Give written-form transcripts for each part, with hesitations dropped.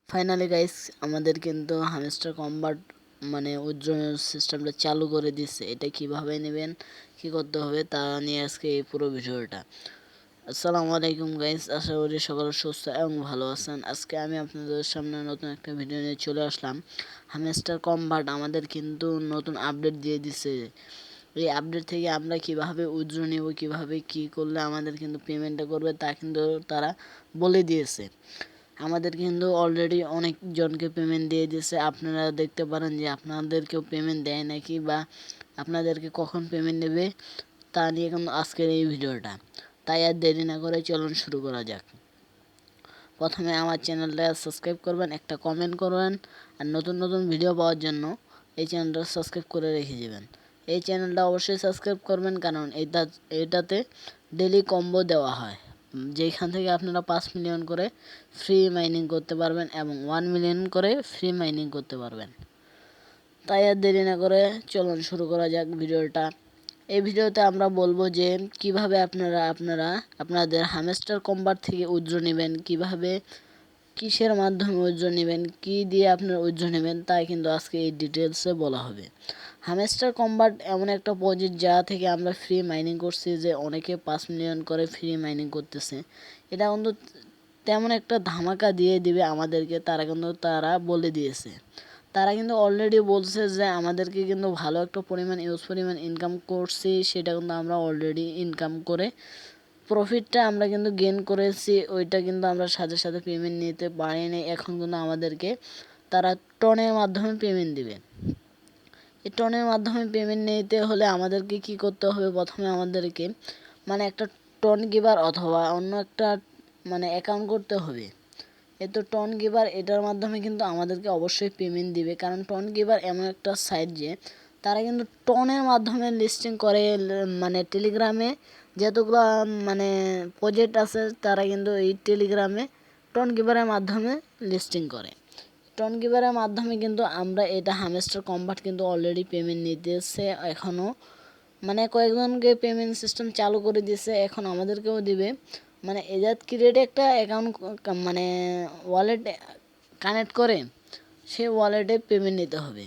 Finally guys আমাদের কিন্তু hamster combat মানে উজ্জ্বলনের সিস্টেমটা চালু করে দিচ্ছে। এটা কিভাবে নেবেন, কি করতে হবে তা নিয়ে আজকে এই পুরো ভিডিওটা। আসসালামু আলাইকুম গাইস, আশা করি সকলে সুস্থ এবং ভালো আছেন। আজকে আমি আপনাদের সামনে নতুন একটা ভিডিও নিয়ে চলে আসলাম। হামস্টার কম্বাট আমাদের কিন্তু নতুন আপডেট দিয়ে দিছে। এই আপডেট থেকে আমরা কিভাবে উইথড্র নেব, কিভাবে কি করলে আমাদের কিন্তু পেমেন্টটা করবে তা কিন্তু তারা বলে দিয়েছে। আমাদের কিন্তু অলরেডি অনেকজনকে পেমেন্ট দিয়ে দিয়েছে। আপনারা দেখতে পারেন যে আপনাদেরকেও পেমেন্ট দেয় নাকি, বা আপনাদেরকে কখন পেমেন্ট নেবে তা নিয়ে কিন্তু আজকের এই ভিডিওটা। তাই আর দেরি না করে চলুন শুরু করা যাক। প্রথমে আমার চ্যানেলটা সাবস্ক্রাইব করবেন, একটা কমেন্ট করবেন, আর নতুন নতুন ভিডিও পাওয়ার জন্য এই চ্যানেলটা সাবস্ক্রাইব করে রেখে যাবেন। এই চ্যানেলটা অবশ্যই সাবস্ক্রাইব করবেন, কারণ এটাতে ডেলি কম্বো দেওয়া হয়, যেখান থেকে আপনারা 5 মিলিয়ন করে ফ্রি মাইনিং করতে পারবেন এবং 1 মিলিয়ন করে ফ্রি মাইনিং করতে পারবেন। তাই আর দেরি না করে চলুন শুরু করা যাক ভিডিওটা। এই ভিডিওতে আমরা বলবো যে কিভাবে আপনারা আপনাদের হামস্টার কম্বার থেকে উইথড্র নেবেন, কিভাবে কিসের মাধ্যমে উইথড্র নেবেন, কি দিয়ে আপনারা উইথড্র নেবেন, তাই কিন্তু আজকে এই ডিটেলসে বলা হবে। হামস্টার কম্বাট এমন একটা প্রজেক্ট যা থেকে আমরা ফ্রি মাইনিং করছি, যে অনেকে 5 মিলিয়ন করে ফ্রি মাইনিং করতেছে। এটা কিন্তু তেমন একটা ধামাকা দিয়ে দিবে আমাদেরকে, তারা বলে দিয়েছে। তারা কিন্তু অলরেডি বলছে যে আমাদেরকে কিন্তু ভালো একটা পরিমাণ ইনকাম করছি, সেটা কিন্তু আমরা অলরেডি ইনকাম করে প্রফিটটা আমরা কিন্তু গেইন করেছি। ওইটা কিন্তু আমরা সাথে সাথে পেমেন্ট নিতে পারিনি। এখন কিন্তু আমাদেরকে তারা টনের মাধ্যমে পেমেন্ট দিবে। এই টনের মাধ্যমে পেমেন্ট নিতে হলে আমাদেরকে কি করতে হবে, প্রথমে আমাদেরকে মানে একটা টন গিভার অথবা অন্য একটা মানে অ্যাকাউন্ট করতে হবে। তো টন গিভার এটার মাধ্যমে কিন্তু আমাদেরকে অবশ্যই পেমেন্ট দিবে, কারণ টন গিভার এমন একটা সাইট যে তারা কিন্তু টনের মাধ্যমে লিস্টিং করে। মানে টেলিগ্রামে যতগুলো মানে প্রজেক্ট আছে তারা কিন্তু এই টেলিগ্রামে টন গিভারের মাধ্যমে লিস্টিং করে। টন গিভারের মাধ্যমে কিন্তু আমরা এটা হামস্টার কম্বাট কিন্তু অলরেডি পেমেন্ট নিতেছে এখনও, মানে কয়েকজনকে পেমেন্ট সিস্টেম চালু করে দিয়েছে, এখন আমাদেরকেও দিবে। মানে এজাত ক্রিয়েটে একটা অ্যাকাউন্ট মানে ওয়ালেট কানেক্ট করে সেই ওয়ালেটে পেমেন্ট নিতে হবে।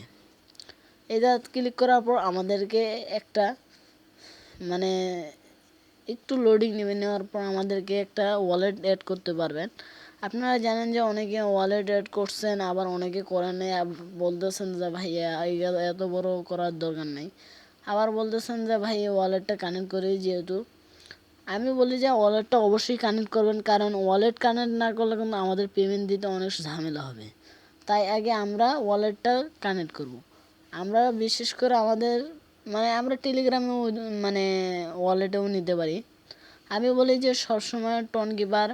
এজাত ক্লিক করার পর আমাদেরকে একটা মানে একটু লোডিং নেওয়ার পর আমাদেরকে একটা ওয়ালেট অ্যাড করতে পারবেন। আপনারা জানেন যে অনেকে ওয়ালেট অ্যাড করছেন, আবার অনেকে করেন নাই, বলতেছেন যে ভাইয়া এত বড় করার দরকার নেই। আবার বলতেছেন যে ভাই এই ওয়ালেটটা কানেক্ট করি, যেহেতু আমি বলি যে ওয়ালেটটা অবশ্যই কানেক্ট করবেন, কারণ ওয়ালেট কানেক্ট না করলে কিন্তু আমাদের পেমেন্ট দিতে অনেক ঝামেলা হবে। তাই আগে আমরা ওয়ালেটটা কানেক্ট করব। আমরা বিশেষ করে আমাদের মানে আমরা টেলিগ্রামেও মানে ওয়ালেটেও নিতে পারি। আমি বলি যে সবসময় টন গিভার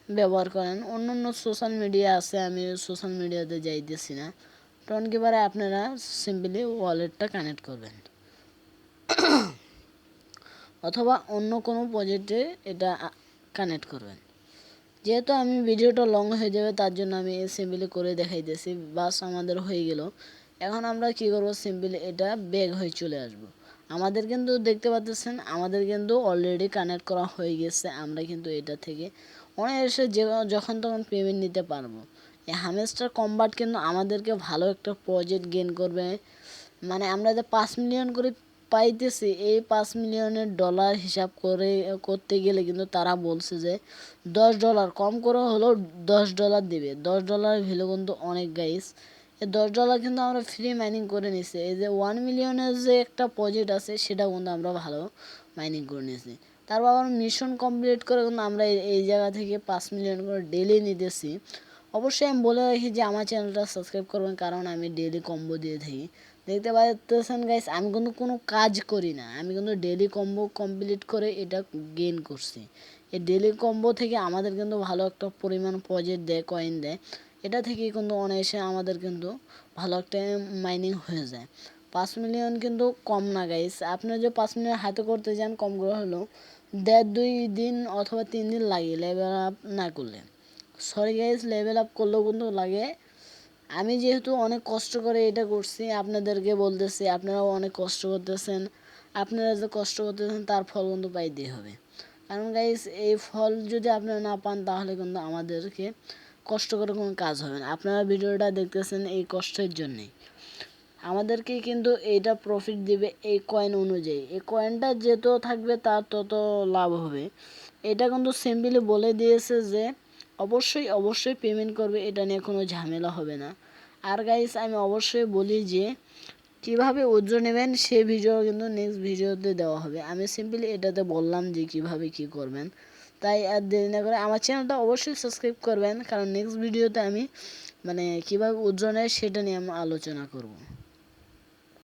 ব্যবহার করেন। অন্য অন্য সোশ্যাল মিডিয়া আছে, আমি সোশ্যাল মিডিয়াতে যাইতেছি না। টন গিভারে আপনারা সিম্পলি ওয়ালেটটা কানেক্ট করবেন, অথবা অন্য কোনো প্রজেক্টে এটা কানেক্ট করবেন। যেহেতু আমি ভিডিওটা লং হয়ে যাবে তার জন্য আমি সিম্পলি করে দেখাইতেছি। বাস আমাদের হয়ে গেল। এখন আমরা কি করব, সিম্পলি এটা ব্যাক হয়ে চলে আসব। আমাদের কিন্তু দেখতে পাচ্ছেন আমাদের কিন্তু অলরেডি কানেক্ট করা হয়ে গেছে। আমরা কিন্তু এটা থেকে অনায়াসে যখন তখন পেমেন্ট নিতে পারবো। এই হামস্টার কম্বাট কিন্তু আমাদেরকে ভালো একটা প্রজেক্ট গেইন করবে। মানে আমরা যে 5 মিলিয়ন করে পাইতেছি, এই 5 মিলিয়নের ডলার হিসাব করে করতে গেলে কিন্তু তারা বলছে যে $10 কম করে হলেও $10 দিবে। $10 ভ্যালু কিন্তু অনেক গাইস। এই $10 কিন্তু আমরা ফ্রি মাইনিং করে নিছি। এই যে 1 মিলিয়নের যে একটা প্রজেক্ট আছে সেটাও কিন্তু আমরা ভালো মাইনিং করে নিয়েছি। তারপর আবার মিশন কমপ্লিট করে কিন্তু আমরা এই জায়গা থেকে 5 মিলিয়ন করে ডেলি নিতেছি। অবশ্যই আমি বলে রাখি যে আমার চ্যানেলটা সাবস্ক্রাইব করবেন, কারণ আমি ডেলি কম্বো দিয়ে থাকি। দেখতে পাচ্ছেন গাইস, আমি কিন্তু কোনো কাজ করি না, আমি কিন্তু ডেলি কম্বো কমপ্লিট করে এটা গেইন করছি। এই ডেলি কম্বো থেকে আমাদের কিন্তু ভালো একটা পরিমাণ প্রজেক্ট দেয়, কয়েন দেয়। এটা থেকে কিন্তু অনায়াসে আমাদের কিন্তু ভালো একটা মাইনিং হয়ে যায়। 5 মিলিয়ন কিন্তু কম না গাইস। আপনি যে 5 মিলিয়ন হাতে করতে যান, কম করে হলেও 1.5-2 দিন অথবা 3 দিন লাগে লেভেল আপ না করলে। সরি গাইস, লেভেল আপ করলেও কিন্তু লাগে। আমি যেহেতু অনেক কষ্ট করে এটা করছি, আপনাদেরকে বলতেছি আপনারাও অনেক কষ্ট করতেছেন। আপনারা যে কষ্ট করতেছেন তার ফল কিন্তু পাইতেই হবে। কারণ গাইস এই ফল যদি আপনারা না পান তাহলে কিন্তু আমাদেরকে কষ্ট করে কোনো কাজ হবে না। আপনারা ভিডিওটা দেখতেছেন এই কষ্টের জন্যেই। আমাদেরকে কিন্তু এইটা প্রফিট দিবে এই কয়েন অনুযায়ী। এই কয়েনটা যত থাকবে তার তত লাভ হবে। এটা কিন্তু সিম্পলি বলে দিয়েছে যে অবশ্যই পেমেন্ট করবে, এটা নিয়ে কোনো ঝামেলা হবে না। আর গাইস আমি অবশ্যই বলি যে কিভাবে উইথড্র নেবেন সেই ভিডিও কিন্তু নেক্সট ভিডিওতে দেওয়া হবে। আমি সিম্পলি এটাতে বললাম যে কিভাবে কি করবেন। তাই আর দেরি না করে আমার চ্যানেলটা অবশ্যই সাবস্ক্রাইব করবেন, কারণ নেক্সট ভিডিওতে আমি মানে কিভাবে উইথড্র নেয় সেটা নিয়ে আমি আলোচনা করব।